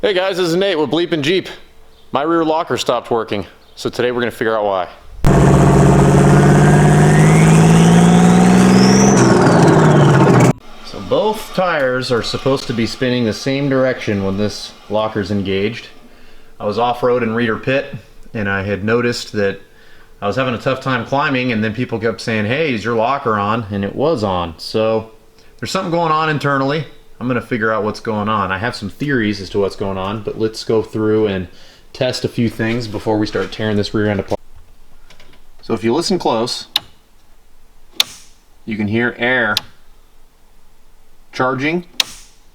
Hey guys, this is Nate with BleepinJeep. My rear locker stopped working, so today we're going to figure out why. So both tires are supposed to be spinning the same direction when this locker's engaged. I was off-road in Reader Pit, and I had noticed that I was having a tough time climbing, and then people kept saying, hey, is your locker on? And it was on. So there's something going on internally. I'm going to figure out what's going on. I have some theories as to what's going on, but let's go through and test a few things before we start tearing this rear end apart. So if you listen close, you can hear air charging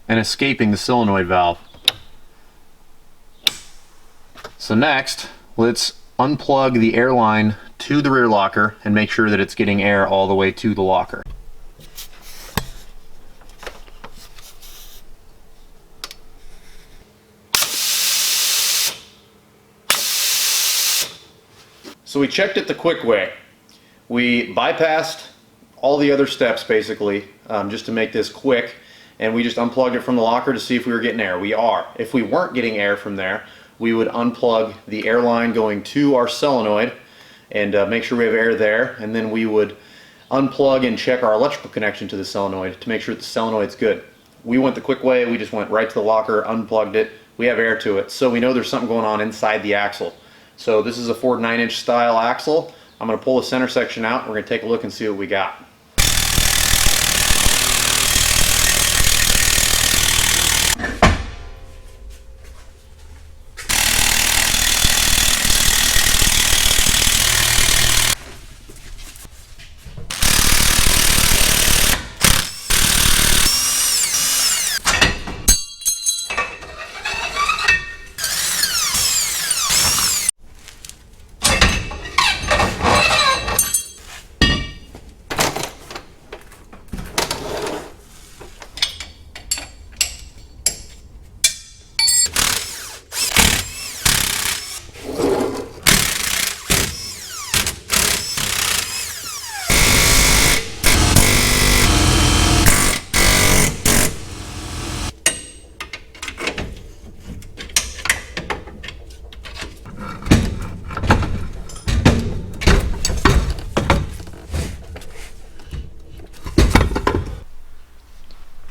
and escaping the solenoid valve. So next, let's unplug the air line to the rear locker and make sure that it's getting air all the way to the locker. So we checked it the quick way. We bypassed all the other steps basically, just to make this quick, and we just unplugged it from the locker to see if we were getting air. We are. If we weren't getting air from there, we would unplug the air line going to our solenoid and make sure we have air there, and then we would unplug and check our electrical connection to the solenoid to make sure that the solenoid's good. We went the quick way. We just went right to the locker, unplugged it. We have air to it, so we know there's something going on inside the axle. So this is a Ford 9-inch style axle. I'm going to pull the center section out. We're going to take a look and see what we got.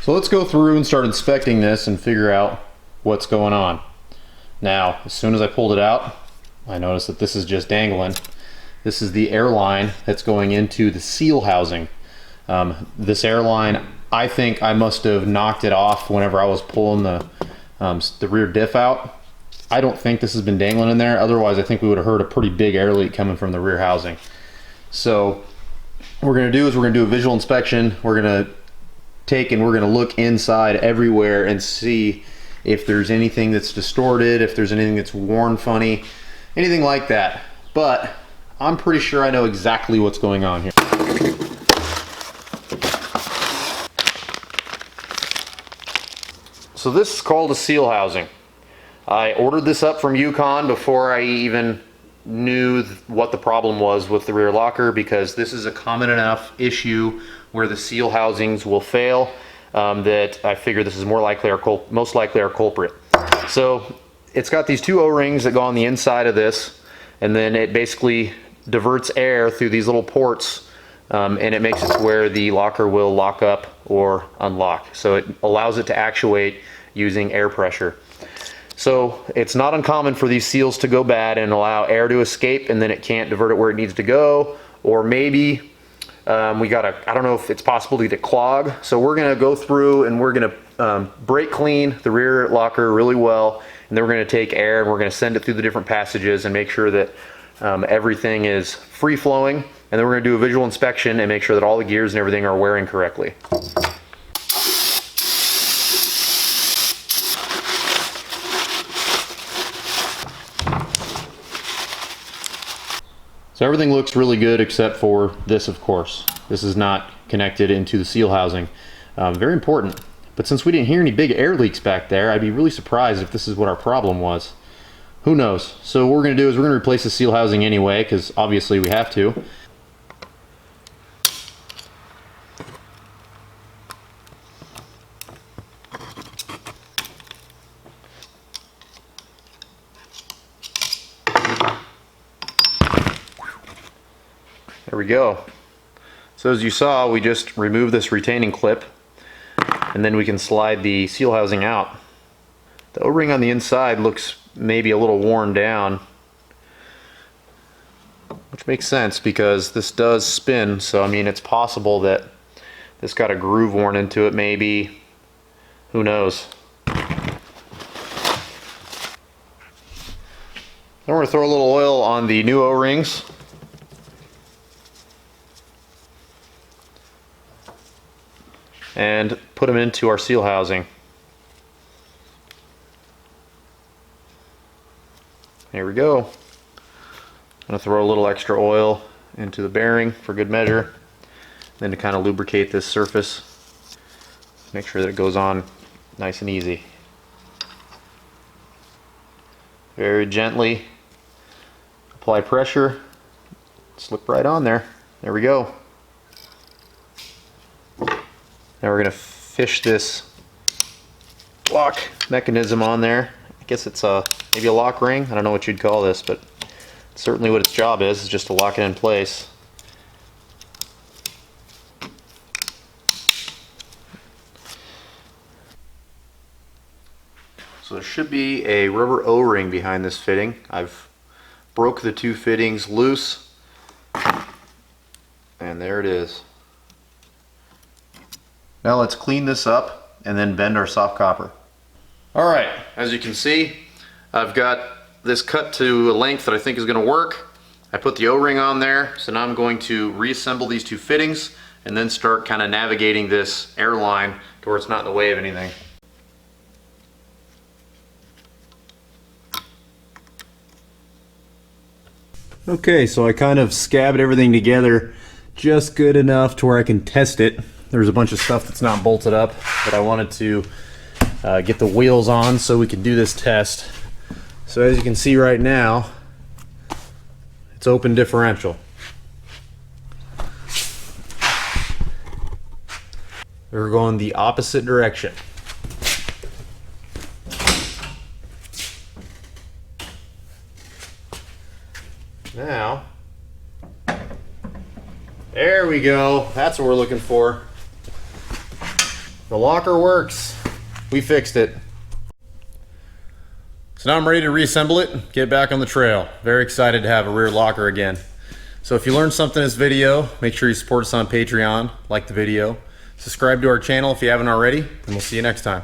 So let's go through and start inspecting this and figure out what's going on. Now, as soon as I pulled it out, I noticed that this is just dangling. This is the air line that's going into the seal housing. This air line, I think I must have knocked it off whenever I was pulling the rear diff out. I don't think this has been dangling in there. Otherwise, I think we would have heard a pretty big air leak coming from the rear housing. So what we're going to do is we're going to do a visual inspection. We're going to we're going to look inside everywhere and see if there's anything that's distorted, if there's anything that's worn funny, anything like that. But I'm pretty sure I know exactly what's going on here. So this is called a seal housing. I ordered this up from Yukon before I even knew what the problem was with the rear locker, because this is a common enough issue where the seal housings will fail that I figure this is most likely our culprit. So it's got these two O-rings that go on the inside of this, and then it basically diverts air through these little ports, and it makes it to where the locker will lock up or unlock. So it allows it to actuate using air pressure. So it's not uncommon for these seals to go bad and allow air to escape, and then it can't divert it where it needs to go. Or maybe I don't know if it's possible to get it clog. So we're gonna go through and we're gonna brake clean the rear locker really well, and then we're gonna take air and we're gonna send it through the different passages and make sure that everything is free flowing. And then we're gonna do a visual inspection and make sure that all the gears and everything are wearing correctly. So everything looks really good except for this, of course. This is not connected into the seal housing. Very important. But since we didn't hear any big air leaks back there, I'd be really surprised if this is what our problem was. Who knows? So what we're going to do is we're going to replace the seal housing anyway, because obviously we have to. we go. So as you saw, we just removed this retaining clip, and then we can slide the seal housing out. The O-ring on the inside looks maybe a little worn down, which makes sense because this does spin, so I mean it's possible that this got a groove worn into it maybe. Who knows? Then we're going to throw a little oil on the new O-rings. And put them into our seal housing. There we go. I'm going to throw a little extra oil into the bearing for good measure. Then to kind of lubricate this surface, make sure that it goes on nice and easy. Very gently apply pressure, slip right on there. There we go. Now we're going to fish this lock mechanism on there. I guess it's maybe a lock ring. I don't know what you'd call this, but certainly what its job is just to lock it in place. So there should be a rubber O-ring behind this fitting. I've broke the two fittings loose, and there it is. Now let's clean this up and then bend our soft copper. Alright, as you can see, I've got this cut to a length that I think is going to work. I put the O-ring on there, so now I'm going to reassemble these two fittings and then start kind of navigating this airline to where it's not in the way of anything. Okay, so I kind of scabbed everything together just good enough to where I can test it. There's a bunch of stuff that's not bolted up, but I wanted to get the wheels on so we can do this test. So as you can see right now, it's open differential. We're going the opposite direction. Now, there we go. That's what we're looking for. The locker works. We fixed it. So now I'm ready to reassemble it, get back on the trail. Very excited to have a rear locker again. So if you learned something in this video, make sure you support us on Patreon, like the video, subscribe to our channel if you haven't already, and we'll see you next time.